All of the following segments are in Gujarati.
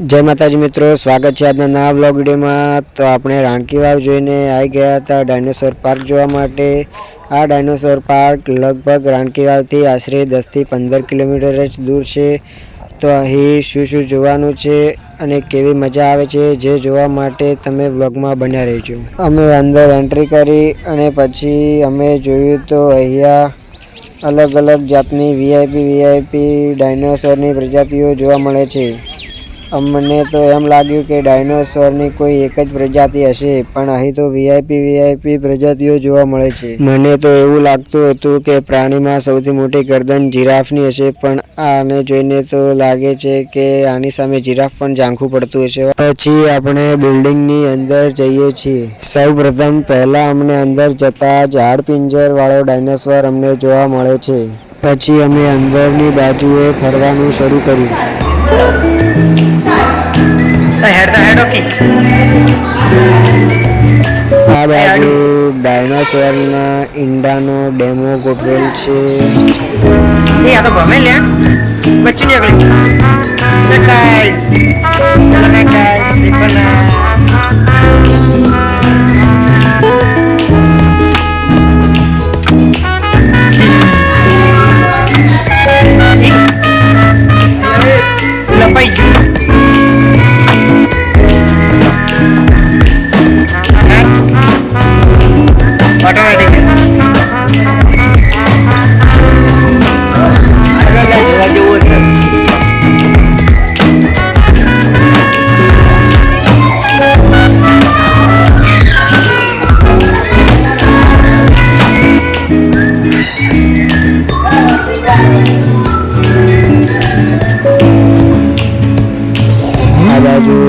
જય માતાજી મિત્રો, સ્વાગત છે આજના નવા બ્લોગ વિડીયોમાં। તો આપણે રાણકી વાવ જોઈને આવી ગયા હતા ડાયનોસોર પાર્ક જોવા માટે। આ ડાયનોસોર પાર્ક લગભગ રાણકી વાવથી આશરે 10 થી 15 કિલોમીટર જ દૂર છે। તો અહીં શું જોવાનું છે અને કેવી મજા આવે છે જે જોવા માટે તમે બ્લોગમાં બન્યા રહેજો। અમે અંદર એન્ટ્રી કરી અને પછી અમે જોયું તો અહીંયા અલગ અલગ જાતની વીઆઈપી ડાયનોસોરની પ્રજાતિઓ જોવા મળે છે। અમને તો એમ લાગ્યું કે ડાયનોસોરની કોઈ એક જ પ્રજાતિ હશે, પણ અહીં તો વીઆઈપી પ્રજાતિઓ જોવા મળે છે। મને તો એવું લાગતું હતું કે પ્રાણીમાં સૌથી મોટી ગરદન જીરાફની હશે, પણ આને જોઈને તો લાગે છે કે આની સામે જીરાફ પણ ઝાંખું પડતું હશે। પછી આપણે બિલ્ડિંગની અંદર જઈએ છીએ। સૌપ્રથમ પહેલા અમને અંદર જતા જ હાડપિંજર વાળો ડાયનોસોર અમને જોવા મળે છે। પછી અમે અંદરની બાજુએ ફરવાનું શરૂ કર્યું। આ બાજુ ડાયનોસોરના ઈંડાનો ડેમો ગોઠવેલ છે।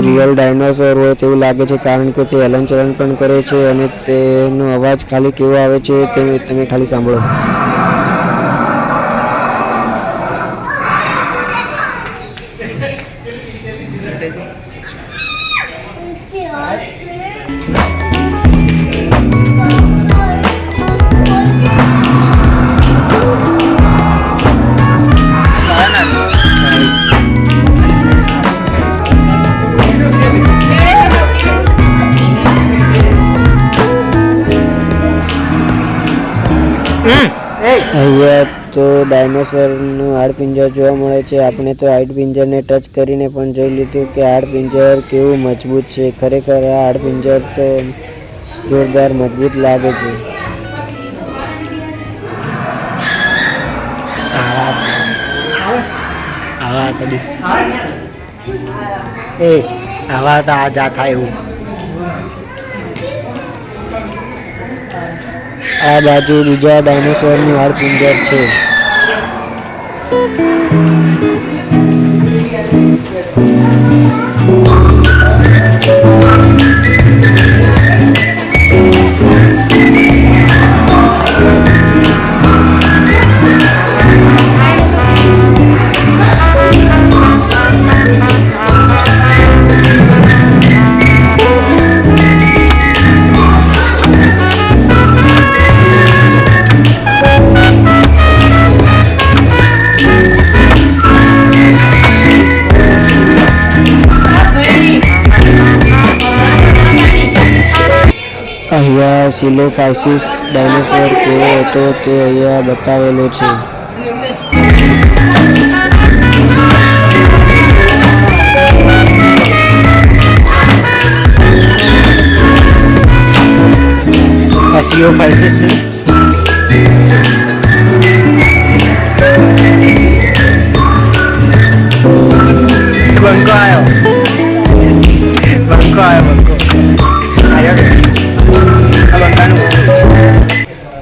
રિયલ ડાયનોસોર હોય તેવું લાગે છે, કારણ કે તે હલનચલન પણ કરે છે અને તેનો અવાજ ખાલી કેવો આવે છે તે તમે ખાલી સાંભળો। અહીંયા તો ડાયનોસોરનું હાડપિંજર જોવા મળે છે। આપણે તો હાડપિંજરને ટચ કરીને પણ જોઈ લીધું કે હાડપિંજર કેવું મજબૂત છે। ખરેખર આ હાડપિંજર તો જોરદાર મજબૂત લાગે છે। આવા તો આ જા થાય એવું। આ બાજુ બીજા ડાયનોસોરનું હાડપિંજર છે। અહીંયા સિલોફાઇસિસ ડાયનોસોર કેવો હતો તે અહીંયા બતાવેલો છે। આ સિલોફાઇસિસ છે। બંકો આવ્યો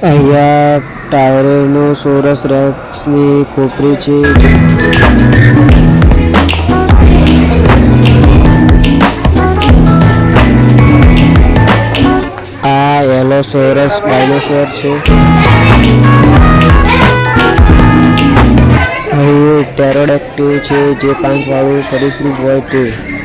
અહીંયા ટાયરેનોસોરસ રેક્સની ખોપરી છે। આ એલોસોરસ ડાયનોસોર છે। અહીં ટેરોડેક્ટિલ છે, જે પાંખવાળું સરીસૃપ હોય તે।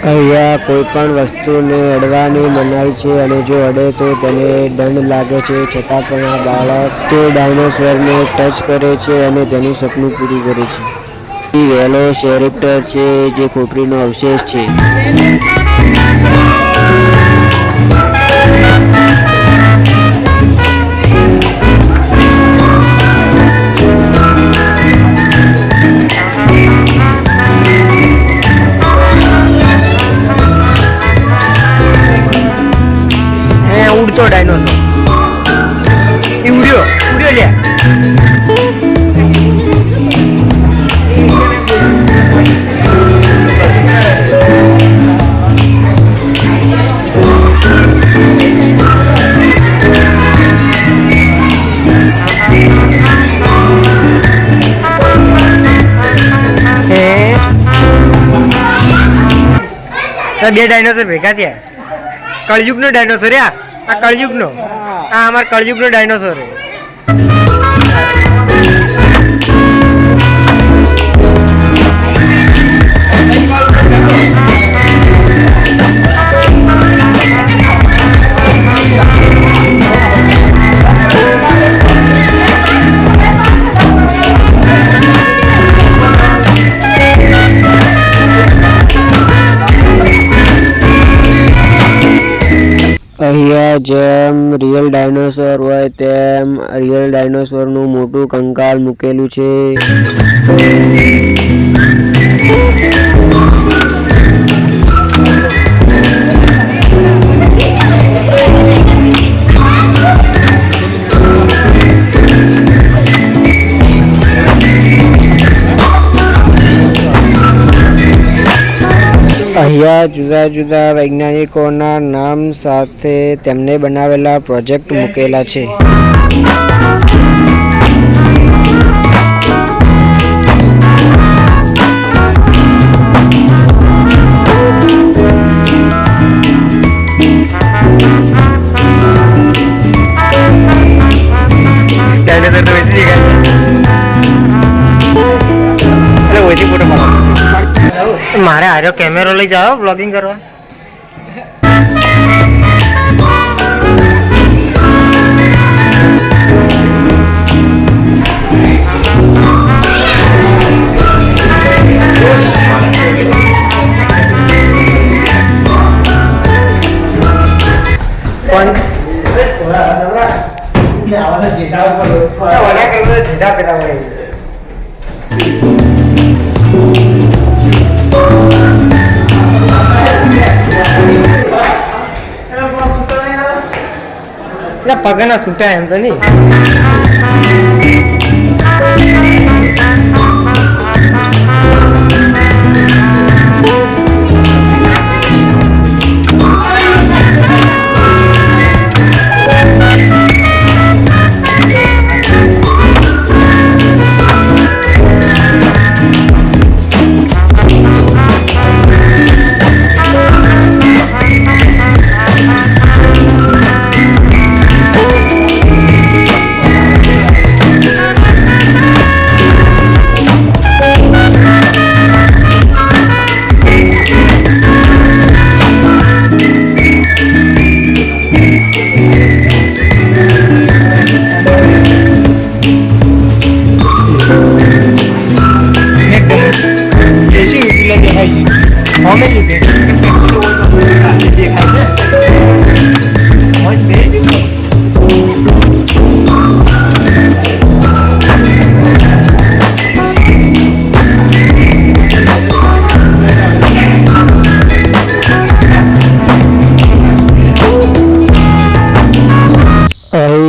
અહીંયા કોઈ પણ વસ્તુને અડવાની મનાઈ છે અને જો અડે તો તેને દંડ લાગે છે, છતાં પણ આ બાળક તે ડાયનોસોરને ટચ કરે છે અને તેનું સપનું પૂરું કરે છે। વેલોસિરેપ્ટર છે જે ખોપરીનો અવશેષ છે. ઉડતો ડાયનોસોર એ ઉડ્યો લ્યા. બે ડાયનોસોર ભેગા થયા. કળયુગ નો ડાયનોસોર આ કળયુગ નો આ અમારા કળયુગ નો ડાયનોસોર અહીંયા જેમ રિયલ ડાયનોસોર હોય તેમ રિયલ ડાયનોસોરનું મોટું કંકાલ મૂકેલું છે. અહીંયા જુદા જુદા વૈજ્ઞાનિકોના નામ સાથે તેમને બનાવેલા પ્રોજેક્ટ મૂકેલા છે. મારે આર્યો કેમેરો લઈ જાઓ બ્લોગિંગ કરવા. પગના છૂટા એમ તો નહીં.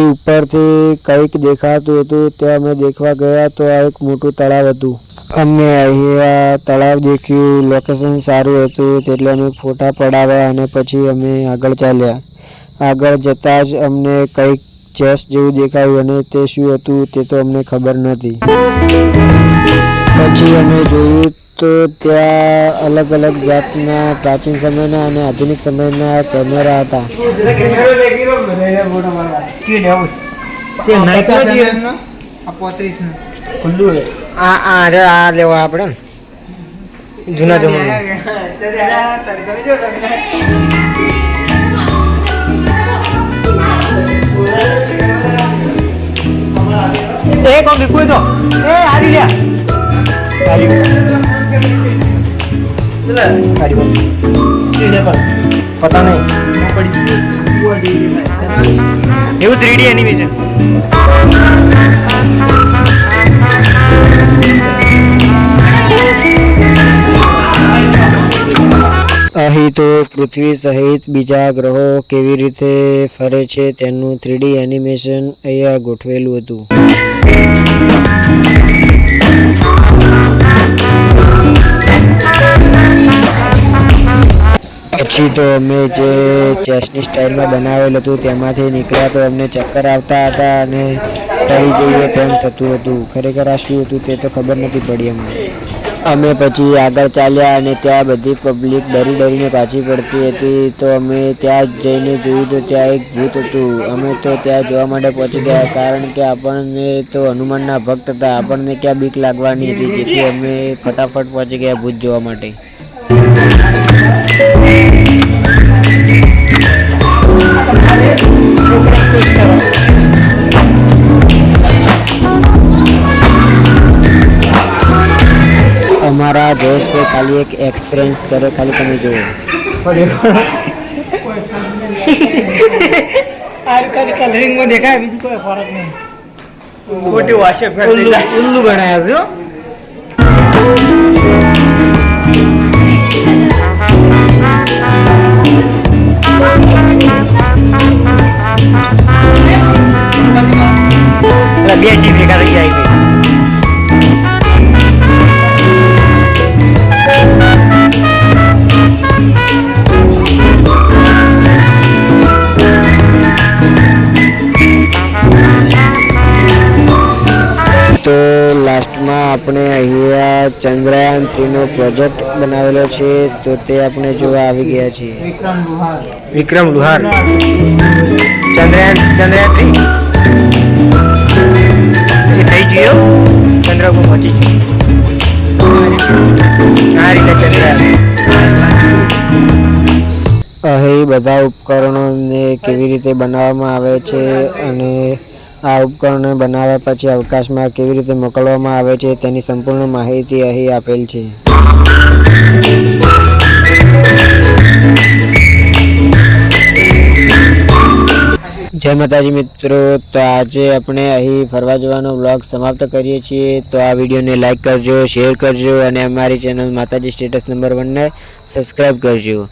ઉપરથી કંઈક દેખાતું હતું તે અમે દેખવા ગયા તો આ એક મોટું તળાવ હતું. અમને અહીંયા તળાવ દેખ્યું, લોકેશન સારું હતું એટલે અમે ફોટા પડાવ્યા અને પછી અમે આગળ ચાલ્યા. આગળ જતાં જ અમને કંઈક ચેસ્ટ જેવું દેખાયું અને તે શું હતું તે તો અમને ખબર નથી. પછી અમે જોયું તો ત્યાં અલગ અલગ જાતના પ્રાચીન સમયના અને આધુનિક સમયના કેમેરા હતા. આ લેવા આપણે જૂના જમાના એ કોક કોઈ તો એ હારી લ્યા पता नहीं એવું 3D એનિમેશન અહીં તો પૃથ્વી સહિત બીજા ગ્રહો કેવી રીતે ફરે છે તેનું 3D એનિમેશન અહીંયા ગોઠવેલું હતું. પછી તો અમે જે ચેસની સ્ટાઇલમાં બનાવેલું હતું તેમાંથી નીકળ્યા તો અમને ચક્કર આવતા હતા અને ટળી જઈએ તેમ થતું હતું. ખરેખર આ શું હતું તે તો ખબર નથી પડી અમને. અમે પછી આગળ ચાલ્યા અને ત્યાં બધી પબ્લિક ડરીને પાછી પડતી હતી. તો અમે ત્યાં જઈને જોયું તો ત્યાં એક ભૂત હતું. અમે તો ત્યાં જોવા માટે પહોંચી ગયા કારણ કે આપણને તો હનુમાનના ભક્ત હતા. આપણને ક્યાં બીક લાગવાની હતી, જેથી અમે ફટાફટ પહોંચી ગયા ભૂત જોવા માટે. અમારા જયેશભાઈ ખાલી એક એક્સપિરિયન્સ કરે, ખાલી તમે જુઓ. કલરિંગમાં દેખાય, બીજું કોઈ ફરક નહીં. ખોટી વાશે ઉલ્લુ બનાવ્યા છે. બે સી ભેગા થઈ જાય. તો લાસ્ટમાં આપણે અહીંયા ચંદ્રયાન 3નો પ્રોજેક્ટ બનાવેલો છે, તો તે આપણે જોવા આવી ગયા છીએ. વિક્રમ લુહાર ચંદ્રયાન 3 એ થઈ ગયો. ચંદ્ર પર પહોંચી ગયો. આ રીતે ચંદ્રયાન. અહીં બધા ઉપકરણોને કેવી રીતે બનાવવામાં આવે છે અને આ ઉપકરણો બનાવ્યા પછી અવકાશમાં કેવી રીતે મોકલવામાં આવે છે તેની સંપૂર્ણ માહિતી અહીં આપેલ છે. જય માતાજી મિત્રો, તો આજે આપણે અહીં ફરવા જવાનો વ્લોગ સમાપ્ત કરીએ છીએ. તો આ વિડીયોને લાઈક કરજો, શેર કરજો અને અમારી ચેનલ માતાજી સ્ટેટસ નંબર 1ને સબસ્ક્રાઈબ કરજો.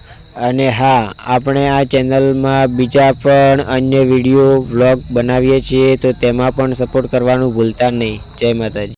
અને હા, આપણે આ ચેનલમાં બીજા પણ અન્ય વિડીયો વ્લોગ બનાવીએ છીએ, તો તેમાં પણ સપોર્ટ કરવાનું ભૂલતા નહીં. જય માતાજી.